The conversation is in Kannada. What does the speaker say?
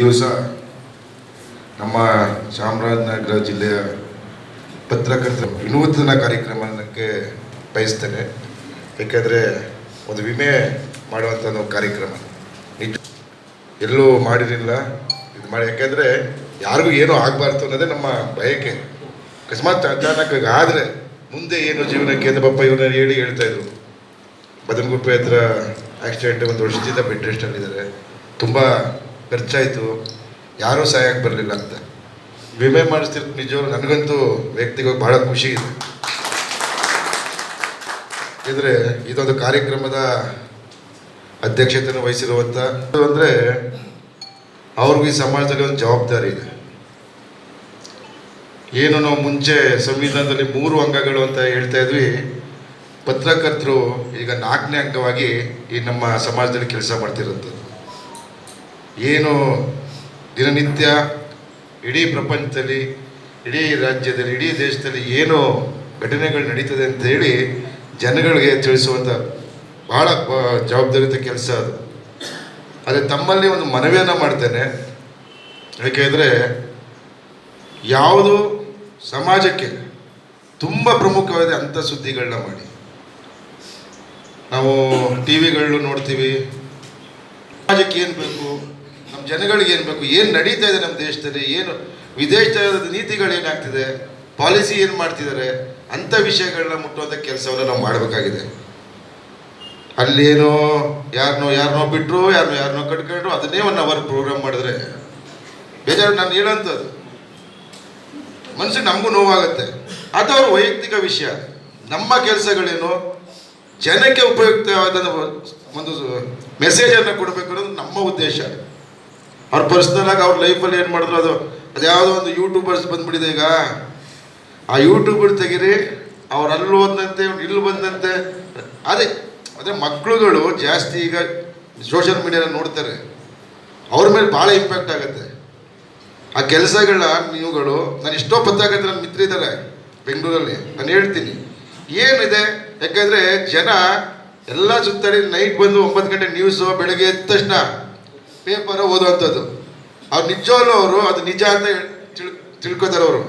ದಿವಸ ನಮ್ಮ ಚಾಮರಾಜನಗರ ಜಿಲ್ಲೆಯ ಪತ್ರಕರ್ತರ ವಿನೂತನ ಕಾರ್ಯಕ್ರಮಕ್ಕೆ ಬಯಸ್ತೇನೆ. ಏಕೆಂದರೆ ಒಂದು ವಿಮೆ ಮಾಡುವಂಥ ಒಂದು ಕಾರ್ಯಕ್ರಮ ನಿಜ ಎಲ್ಲೂ ಮಾಡಿರಲಿಲ್ಲ. ಇದು ಮಾಡಿ ಯಾಕೆಂದರೆ ಯಾರಿಗೂ ಏನೂ ಆಗಬಾರ್ದು ಅನ್ನೋದೇ ನಮ್ಮ ಬಯಕೆ. ಅಕಸ್ಮಾತ್ ಅಚಾನಕ್ ಆದರೆ ಮುಂದೆ ಏನು ಜೀವನಕ್ಕೆ ಅಂತ ಪಾಪ ಇವನ್ನ ಹೇಳ್ತಾಯಿದ್ರು. ಬದನಗುಪ್ಪೆ ಹತ್ರ ಆಕ್ಸಿಡೆಂಟ್, ಒಂದು ವರ್ಷದಿಂದ ಬೆಡ್ ರೆಸ್ಟಲ್ಲಿದ್ದಾರೆ. ತುಂಬ ಖರ್ಚಾಯಿತು, ಯಾರೂ ಸಹಾಯಕ್ಕೆ ಬರಲಿಲ್ಲ ಅಂತ ವಿಮೆ ಮಾಡಿಸ್ತಿರ್ತು. ನಿಜವಾಗ್ಲೂ ನನಗಂತೂ ವ್ಯಕ್ತಿಗಾಗಿ ಭಾಳ ಖುಷಿ ಇದೆ. ಇದ್ರೆ ಇದೊಂದು ಕಾರ್ಯಕ್ರಮದ ಅಧ್ಯಕ್ಷತೆಯನ್ನು ವಹಿಸಿರುವಂಥ ಅಂದರೆ ಅವ್ರಿಗೂ ಈ ಸಮಾಜದಲ್ಲಿ ಒಂದು ಜವಾಬ್ದಾರಿ ಇದೆ. ಏನು ನಾವು ಮುಂಚೆ ಸಂವಿಧಾನದಲ್ಲಿ 3 ಅಂಗಗಳು ಅಂತ ಹೇಳ್ತಾ ಇದ್ವಿ, ಪತ್ರಕರ್ತರು ಈಗ 4ನೇ ಅಂಗವಾಗಿ ಈ ನಮ್ಮ ಸಮಾಜದಲ್ಲಿ ಕೆಲಸ ಮಾಡ್ತಿರೋಂಥದ್ದು. ಏನು ದಿನನಿತ್ಯ ಇಡೀ ಪ್ರಪಂಚದಲ್ಲಿ, ಇಡೀ ರಾಜ್ಯದಲ್ಲಿ, ಇಡೀ ದೇಶದಲ್ಲಿ ಏನು ಘಟನೆಗಳು ನಡೀತದೆ ಅಂತೇಳಿ ಜನಗಳಿಗೆ ತಿಳಿಸುವಂಥ ಭಾಳ ಜವಾಬ್ದಾರಿಯುತ ಕೆಲಸ ಅದು. ಆದರೆ ತಮ್ಮಲ್ಲಿ ಒಂದು ಮನವಿಯನ್ನು ಮಾಡ್ತೇನೆ. ಯಾಕೆಂದರೆ ಯಾವುದು ಸಮಾಜಕ್ಕೆ ತುಂಬ ಪ್ರಮುಖವಾದ ಅಂಥ ಸುದ್ದಿಗಳನ್ನ ಮಾಡಿ. ನಾವು ಟಿ ವಿಗಳನ್ನೂ ನೋಡ್ತೀವಿ. ಸಮಾಜಕ್ಕೆ ಏನು ಬೇಕು, ನಮ್ಮ ಜನಗಳಿಗೆ ಏನು ಬೇಕು, ಏನು ನಡೀತಾ ಇದೆ ನಮ್ಮ ದೇಶದಲ್ಲಿ, ಏನು ವಿದೇಶದ ನೀತಿಗಳೇನಾಗ್ತಿದೆ, ಪಾಲಿಸಿ ಏನು ಮಾಡ್ತಿದ್ದಾರೆ, ಅಂಥ ವಿಷಯಗಳನ್ನ ಮುಟ್ಟುವಂಥ ಕೆಲಸವನ್ನು ನಾವು ಮಾಡಬೇಕಾಗಿದೆ. ಅಲ್ಲೇನೋ ಯಾರನ್ನೋ ಬಿಟ್ಟರು, ಯಾರನ್ನೋ ಕಟ್ಕೊಂಡ್ರು, ಅದನ್ನೇ 1 ಅವರ್ ಪ್ರೋಗ್ರಾಮ್ ಮಾಡಿದ್ರೆ ಬೇಜಾರು. ನಾನು ಹೇಳೋಂಥದ್ದು ಮನಸ್ಸಿಗೆ ನಮಗೂ ನೋವಾಗುತ್ತೆ. ಅದು ಅವ್ರ ವೈಯಕ್ತಿಕ ವಿಷಯ. ನಮ್ಮ ಕೆಲಸಗಳೇನು ಜನಕ್ಕೆ ಉಪಯುಕ್ತವಾದ ಒಂದು ಮೆಸೇಜನ್ನು ಕೊಡಬೇಕು ಅನ್ನೋದು ನಮ್ಮ ಉದ್ದೇಶ. ಅವ್ರ ಪರ್ಸ್ನಲಾಗಿ ಅವ್ರ ಲೈಫಲ್ಲಿ ಏನು ಮಾಡಿದ್ರು ಅದು ಯಾವುದೋ ಒಂದು ಯೂಟ್ಯೂಬರ್ಸ್ ಬಂದ್ಬಿಟ್ಟಿದೆ. ಈಗ ಆ ಯೂಟ್ಯೂಬರ್ ತೆಗೀರಿ, ಅವ್ರು ಅಲ್ಲಿ ಹೋದಂತೆ ಇಲ್ಲಿ ಬಂದಂತೆ. ಅದೇ ಮಕ್ಕಳುಗಳು ಜಾಸ್ತಿ ಈಗ ಸೋಷಿಯಲ್ ಮೀಡಿಯಾನ ನೋಡ್ತಾರೆ, ಅವ್ರ ಮೇಲೆ ಭಾಳ ಇಂಪ್ಯಾಕ್ಟ್ ಆಗುತ್ತೆ ಆ ಕೆಲಸಗಳನ್ನ. ನೀವುಗಳು ನಾನು ಎಷ್ಟೋ ಪತ್ರಕರ್ತರ ನನ್ನ ಮಿತ್ರ ಇದ್ದಾರೆ ಬೆಂಗಳೂರಲ್ಲಿ, ನಾನು ಹೇಳ್ತೀನಿ ಏನಿದೆ. ಯಾಕಂದರೆ ಜನ ಎಲ್ಲ ಸುತ್ತಾಡಿ ನೈಟ್ ಬಂದು 9 ಗಂಟೆ ನ್ಯೂಸು, ಬೆಳಗ್ಗೆ ಎದ್ದ ತಕ್ಷಣ ಪೇಪರ್ ಓದುವಂಥದ್ದು. ಅವ್ರು ನಿಜವಾಗ್ಲೂ ಅವರು ಅದು ನಿಜ ಅಂತ ತಿಳ್ಕೊತಾರೆ ಅವರು.